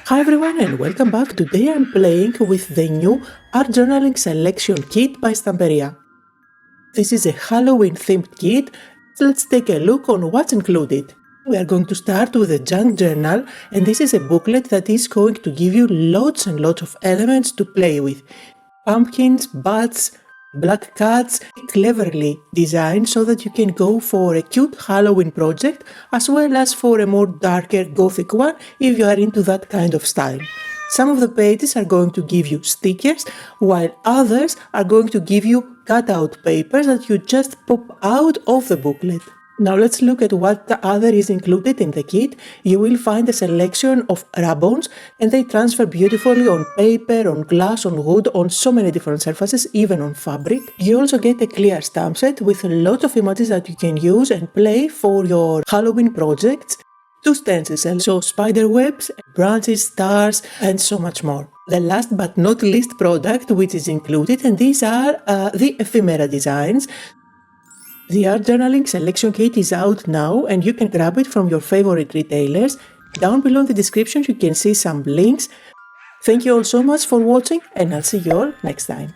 Hi everyone and welcome back. Today I'm playing with the new art journaling selection kit by Stamperia. This is a Halloween themed kit. Let's take a look on what's included. We are going to start with a junk journal, and this is a booklet that is going to give you lots and lots of elements to play with. Pumpkins, bats, black cats, cleverly designed so that you can go for a cute Halloween project as well as for a more darker gothic one if you are into that kind of style. Some of the pages are going to give you stickers, while others are going to give you cutout papers that you just pop out of the booklet. Now let's look at what the other is included in the kit. You will find a selection of Rub Ons, and they transfer beautifully on paper, on glass, on wood, on so many different surfaces, even on fabric. You also get a clear stamp set with a lot of images that you can use and play for your Halloween projects. 2 stencils, and so spider webs, branches, stars, and so much more. The last but not least product which is included, and these are the Ephemera designs. The art journaling selection kit is out now and you can grab it from your favorite retailers. Down below in the description you can see some links. Thank you all so much for watching and I'll see you all next time.